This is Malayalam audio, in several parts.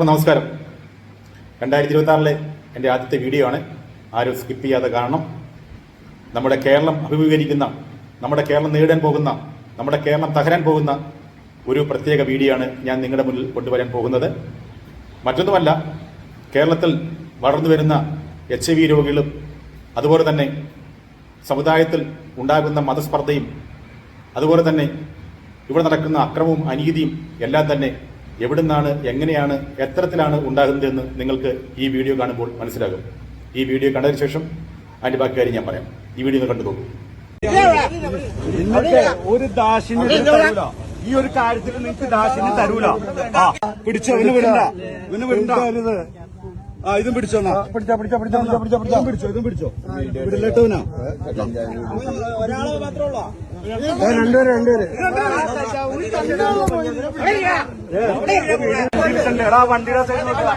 നമസ്കാരം. 2026 എൻ്റെ ആദ്യത്തെ വീഡിയോ ആണ്. ആരും സ്കിപ്പ് ചെയ്യാതെ കാണണം. നമ്മുടെ കേരളം അഭിമുഖീകരിക്കുന്ന, നമ്മുടെ കേരളം നേടാൻ പോകുന്ന, നമ്മുടെ കേരളം തകരാൻ പോകുന്ന ഒരു പ്രത്യേക വീഡിയോ ആണ് ഞാൻ നിങ്ങളുടെ മുന്നിൽ കൊണ്ടുവരാൻ പോകുന്നത്. മറ്റൊന്നുമല്ല, കേരളത്തിൽ വളർന്നു വരുന്ന HIV രോഗികളും അതുപോലെ തന്നെ സമുദായത്തിൽ ഉണ്ടാകുന്ന മതസ്പർദ്ധയും അതുപോലെ തന്നെ ഇവിടെ നടക്കുന്ന അക്രമവും അനീതിയും എല്ലാം തന്നെ എവിടുന്നാണ്, എങ്ങനെയാണ്, എത്തരത്തിലാണ് ഉണ്ടാകുന്നതെന്ന് നിങ്ങൾക്ക് ഈ വീഡിയോ കാണുമ്പോൾ മനസ്സിലാകും. ഈ വീഡിയോ കണ്ടതിന് ശേഷം അതിന്റെ ബാക്കി കാര്യം ഞാൻ പറയാം. ഈ വീഡിയോ ഒന്ന് കണ്ടു നോക്കൂ. ഒരു ദാശിന്യം തരൂല, ഈ ഒരു കാര്യത്തിൽ നിങ്ങൾക്ക് ദാശിന്യം തരൂല. പിടിച്ചോ, ഇവന് വിടണ്ട, ഇവന് വിടരുത്. ഇതും പിടിച്ചോ, പിടിച്ചോ, ഇതും പിടിച്ചോ. വിടില്ലട്ടോനാ ഒരാളെ മാത്രമുള്ള രണ്ടുപേര് വണ്ടിയുടെ സൈഡ് നോക്കുക.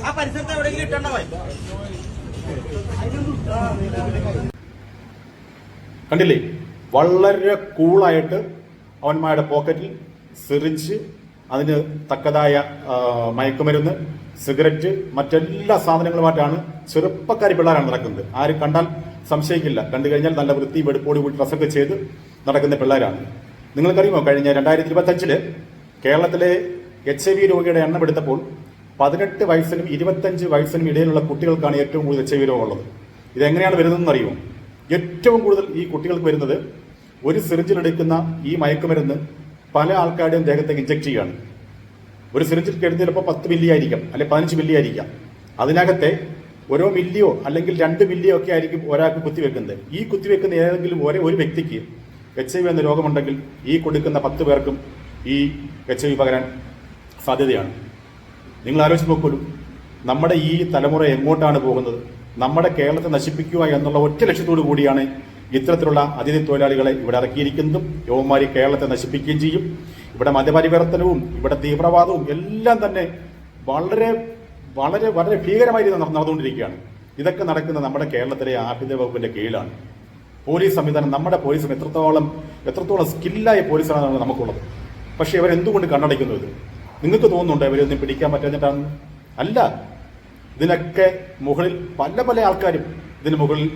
ആ പരിസരത്ത് എവിടെയെങ്കിലും ഇട്ടണ്ടോ? കണ്ടില്ലേ, വളരെ കൂളായിട്ട് അവന്മാരുടെ പോക്കറ്റിൽ സിറിഞ്ച്, അതിന് തക്കതായ മയക്കുമരുന്ന്, സിഗരറ്റ്, മറ്റെല്ലാ സാധനങ്ങളുമായിട്ടാണ് ചെറുപ്പക്കാരി പിള്ളേരാണ് നടക്കുന്നത്. ആരും കണ്ടാൽ സംശയിക്കില്ല. കണ്ടു കഴിഞ്ഞാൽ നല്ല വൃത്തി വെടുപ്പോടി കൂടി ഡ്രസ്സൊക്കെ ചെയ്ത് നടക്കുന്ന പിള്ളേരാണ്. നിങ്ങൾക്കറിയുമോ, കഴിഞ്ഞ 2025 കേരളത്തിലെ HIV രോഗിയുടെ എണ്ണം എടുത്തപ്പോൾ 18 വയസ്സിനും 25 വയസ്സിനും ഇടയിലുള്ള കുട്ടികൾക്കാണ് ഏറ്റവും കൂടുതൽ HIV രോഗമുള്ളത്. ഇതെങ്ങനെയാണ് വരുന്നതെന്ന് അറിയുമോ? ഏറ്റവും കൂടുതൽ ഈ കുട്ടികൾക്ക് വരുന്നത്, ഒരു സിറിഞ്ചിലെടുക്കുന്ന ഈ മയക്കുമരുന്ന് പല ആൾക്കാരുടെയും ദേഹത്തേക്ക് ഇഞ്ചക്ട് ചെയ്യുകയാണ്. ഒരു സിറിഞ്ചിൽ കരുതി ചിലപ്പോൾ 10 മില്ലി ആയിരിക്കാം, അല്ലെങ്കിൽ 15 മില്ലി ആയിരിക്കാം. അതിനകത്തെ ഓരോ മില്ലിയോ അല്ലെങ്കിൽ 2 മില്ലിയോ ഒക്കെ ആയിരിക്കും ഒരാൾക്ക് കുത്തിവെക്കുന്നത്. ഈ കുത്തിവെക്കുന്ന ഏതെങ്കിലും ഒരു വ്യക്തിക്ക് HIV എന്ന രോഗമുണ്ടെങ്കിൽ ഈ കൊടുക്കുന്ന 10 പേർക്കും ഈ HIV പകരാൻ സാധ്യതയാണ്. നിങ്ങൾ ആലോചിച്ച് നോക്കൂ, നമ്മുടെ ഈ തലമുറ എങ്ങോട്ടാണ് പോകുന്നത്? നമ്മുടെ കേരളത്തെ നശിപ്പിക്കുക എന്നുള്ള ഒറ്റ ലക്ഷ്യത്തോടു കൂടിയാണ് ഇത്തരത്തിലുള്ള അതിഥി തൊഴിലാളികളെ ഇവിടെ ഇറക്കിയിരിക്കുന്നതും യുവമാരി കേരളത്തെ നശിപ്പിക്കുകയും ചെയ്യും. ഇവിടെ മതപരിവർത്തനവും ഇവിടെ തീവ്രവാദവും എല്ലാം തന്നെ വളരെ വളരെ വളരെ ഭീകരമായി നടന്നുകൊണ്ടിരിക്കുകയാണ്. ഇതൊക്കെ നടക്കുന്ന നമ്മുടെ കേരളത്തിലെ ആഭ്യന്തര വകുപ്പിന്റെ കീഴിലാണ്. പോലീസ് സംവിധാനം, നമ്മുടെ പോലീസ് എത്രത്തോളം സ്കില്ലായ പോലീസാണ് നമുക്കുള്ളത്. പക്ഷെ ഇവരെന്തുകൊണ്ട് കണ്ണടയ്ക്കുന്നു? ഇത് നിങ്ങൾക്ക് തോന്നുന്നുണ്ടോ ഇവരൊന്നും പിടിക്കാൻ പറ്റാഞ്ഞിട്ടാണ്? അല്ല, ഇതിനൊക്കെ മുകളിൽ പല പല ആൾക്കാരും ഇതിന് മുകളിൽ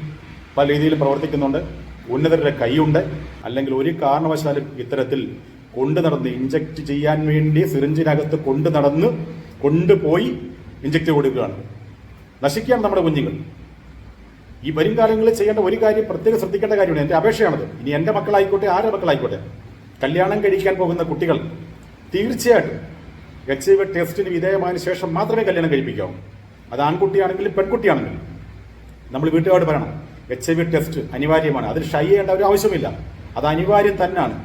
പല രീതിയിൽ പ്രവർത്തിക്കുന്നുണ്ട്. ഉന്നതരുടെ കൈയുണ്ട്. അല്ലെങ്കിൽ ഒരു കാരണവശാലും ഇത്തരത്തിൽ കൊണ്ടു നടന്ന് ഇഞ്ചക്ട് ചെയ്യാൻ വേണ്ടി സിറിഞ്ചിനകത്ത് കൊണ്ടുപോയി ഇഞ്ചക്ട് കൊടുക്കുകയാണ്. നശിക്കുകയാണ് നമ്മുടെ കുഞ്ഞുങ്ങൾ. ഈ വരും കാലങ്ങളിൽ ചെയ്യേണ്ട ഒരു കാര്യം പ്രത്യേകം ശ്രദ്ധിക്കേണ്ട കാര്യമാണ്. എൻ്റെ അപേക്ഷയാണത്. ഇനി എൻ്റെ മക്കളായിക്കോട്ടെ, ആരുടെ മക്കളായിക്കോട്ടെ, കല്യാണം കഴിക്കാൻ പോകുന്ന കുട്ടികൾ തീർച്ചയായിട്ടും HIV ടെസ്റ്റിന് വിധേയമായതിനു ശേഷം മാത്രമേ കല്യാണം കഴിപ്പിക്കാവൂ. അത് ആൺകുട്ടിയാണെങ്കിലും പെൺകുട്ടിയാണെങ്കിലും നമ്മൾ വീട്ടുകാരോട് പറയണം, HIV ടെസ്റ്റ് അനിവാര്യമാണ്. അതിൽ ഷൈ ചെയ്യേണ്ട ഒരു ആവശ്യമില്ല. അത് അനിവാര്യം തന്നെയാണ്.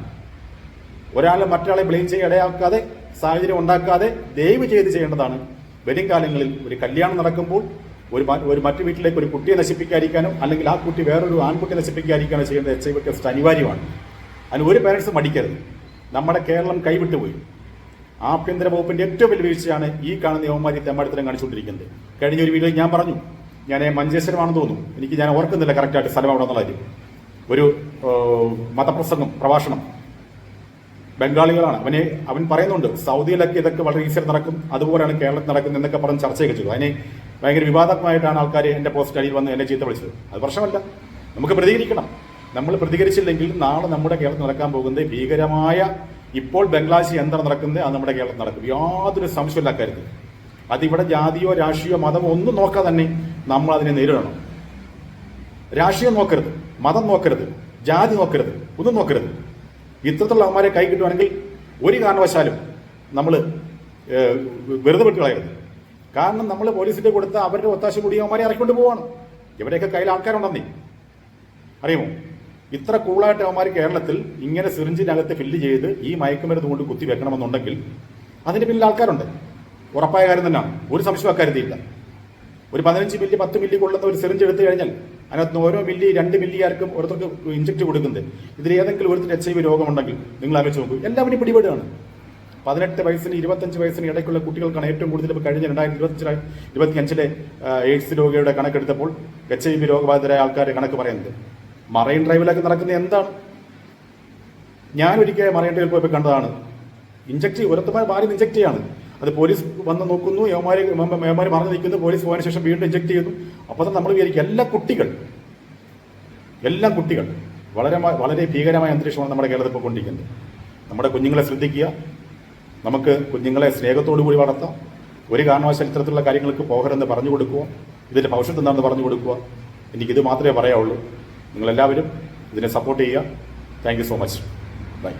ഒരാളെ മറ്റൊരാളെ ബ്ലെയിം ചെയ്യാൻ ഇടയാക്കാതെ, സാഹചര്യം ഉണ്ടാക്കാതെ ദയവ് ചെയ്ത് ചെയ്യേണ്ടതാണ്. വരും കാലങ്ങളിൽ ഒരു കല്യാണം നടക്കുമ്പോൾ ഒരു മറ്റു വീട്ടിലേക്ക് ഒരു കുട്ടിയെ നശിപ്പിക്കാതിരിക്കാനോ അല്ലെങ്കിൽ ആ കുട്ടി വേറൊരു ആൺകുട്ടിയെ നശിപ്പിക്കാതിരിക്കാനോ ചെയ്യേണ്ട HIV ടെസ്റ്റ് അനിവാര്യമാണ്. അതിന് ഒരു പേരൻസ് മടിക്കരുത്. നമ്മുടെ കേരളം കൈവിട്ടുപോയി. ആഭ്യന്തര വകുപ്പിന്റെ ഏറ്റവും വലിയ വീഴ്ചയാണ് ഈ കാണുന്ന യവന്മാരി തെമ്മാടിത്തരം കാണിച്ചുകൊണ്ടിരിക്കുന്നത്. കഴിഞ്ഞ ഒരു വീഡിയോയിൽ ഞാൻ പറഞ്ഞു, ഞാൻ മഞ്ചേശ്വരമാണെന്ന് തോന്നുന്നു, ഞാൻ ഓർക്കുന്നില്ല കറക്റ്റായിട്ട് സ്ഥലം അവിടെ എന്നുള്ളത്. ഒരു പ്രഭാഷണം ബംഗാളികളാണ്. അവൻ പറയുന്നുണ്ട്, സൗദിയിലൊക്കെ ഇതൊക്കെ വളരെ ഈസിയായി നടക്കും, അതുപോലെയാണ് കേരളത്തിൽ നടക്കുന്നത് എന്നൊക്കെ പറഞ്ഞ് ചർച്ചയൊക്കെ ചെയ്തു. അതിനെ ഭയങ്കര വിവാദമായിട്ടാണ് ആൾക്കാർ എൻ്റെ പോസ്റ്റ് അടിയിൽ വന്ന് എന്നെ ചീത്ത വിളിച്ചത്. അത് പ്രശ്നമല്ല, നമുക്ക് പ്രതികരിക്കണം. നമ്മൾ പ്രതികരിച്ചില്ലെങ്കിൽ നാളെ നമ്മുടെ കേരളത്തിൽ നടക്കാൻ പോകുന്നത് ഭീകരമായ, ഇപ്പോൾ ബംഗ്ലാദേശിൽ എന്താണ് നടക്കുന്നത് അത് നമ്മുടെ കേരളത്തിൽ നടക്കും. യാതൊരു സംശയമില്ല കാര്യത്തിൽ. അതിവിടെ ജാതിയോ രാഷ്ട്രീയോ മതമോ ഒന്നും നോക്കാതെ തന്നെ നമ്മൾ അതിനെ നേരിടണം. രാഷ്ട്രീയം നോക്കരുത്, മതം നോക്കരുത്, ജാതി നോക്കരുത്, ഒന്നും നോക്കരുത്. ഇത്തരത്തിലുള്ള അവന്മാരെ കൈ കിട്ടുവാണെങ്കിൽ ഒരു കാരണവശാലും നമ്മൾ വെറുതെ വിട്ട് കളയരുത്. കാരണം നമ്മൾ പോലീസിന്റെ കൊടുത്ത അവരുടെ ഒത്താശ കൂടി അവന്മാരെ ഇറക്കിക്കൊണ്ട് പോവാണ്. ഇവരെയൊക്കെ കയ്യിൽ ആൾക്കാരുണ്ടെന്നേ അറിയുമോ? ഇത്ര കൂളായിട്ട് അവന്മാർ കേരളത്തിൽ ഇങ്ങനെ സിറിഞ്ചിനകത്ത് ഫില്ല് ചെയ്ത് ഈ മയക്കുമരുന്ന് കൊണ്ട് കുത്തി വെക്കണമെന്നുണ്ടെങ്കിൽ അതിന്റെ പിന്നിൽ ആൾക്കാരുണ്ട്. ഉറപ്പായ കാര്യം തന്നെയാണ്, ഒരു സംശയം അക്കാര്യത്തില്ല. ഒരു 15 മില്ലി 10 മില്ലി കൊള്ളുന്ന ഒരു സിറിഞ്ച് എടുത്തു കഴിഞ്ഞാൽ അതിനകത്ത് ഓരോ മില്ലി 2 മില്ലി ആർക്കും ഓരോരുത്തർക്ക് ഇഞ്ചക്ട് കൊടുക്കുന്നത്. ഇതിൽ ഏതെങ്കിലും ഒരു HIV രോഗമുണ്ടെങ്കിൽ നിങ്ങൾ ആലോചിച്ച് നോക്കൂ, എല്ലാവരും പിടിപെടുകയാണ്. 18 വയസ്സിന് 25 വയസ്സിന് ഇടയ്ക്കുള്ള കുട്ടികൾക്കാണ് ഏറ്റവും കൂടുതൽ. കഴിഞ്ഞ 2025 എയ്ഡ്സ് രോഗിയുടെ കണക്കെടുത്തപ്പോൾ HIV രോഗബാധിതരായ ആൾക്കാരുടെ കണക്ക് പറയുന്നത്. മറൈൻ ഡ്രൈവിലൊക്കെ നടക്കുന്നത് എന്താണ്? ഞാനൊരിക്കൽ മറൈൻ ഡ്രൈവിൽ പോയപ്പോൾ കണ്ടതാണ്. ഇഞ്ചക്ട് ഓരോരുത്തന്മാർ മാറി ഇഞ്ചക്ട് ചെയ്യാണ്. അത് പോലീസ് വന്ന് നോക്കുന്നു, യവന്മാർ മറന്നു നിൽക്കുന്നു, പോലീസ് പോയതിനു ശേഷം വീണ്ടും ഇഞ്ചക്ട് ചെയ്യുന്നു. അപ്പോൾ തന്നെ നമ്മൾ വിചാരിക്കും എല്ലാ കുട്ടികൾ വളരെ ഭീകരമായ അന്തരീക്ഷമാണ് നമ്മുടെ കേരളത്തിൽ ഇപ്പോൾ കൊണ്ടിരിക്കുന്നത്. നമ്മുടെ കുഞ്ഞുങ്ങളെ ശ്രദ്ധിക്കുക, നമുക്ക് കുഞ്ഞുങ്ങളെ സ്നേഹത്തോടു കൂടി വളർത്താം. ഒരു കാരണവശാലും ഇത്തരത്തിലുള്ള കാര്യങ്ങൾക്ക് പോകരുതെന്ന് പറഞ്ഞു കൊടുക്കുക, ഇതിന്റെ ഭവിഷ്യത്ത് എന്താണെന്ന് പറഞ്ഞു കൊടുക്കുക. എനിക്കിത് മാത്രമേ പറയാവുള്ളൂ. നിങ്ങളെല്ലാവരും ഇതിനെ സപ്പോർട്ട് ചെയ്യുക. Thank you so much. By.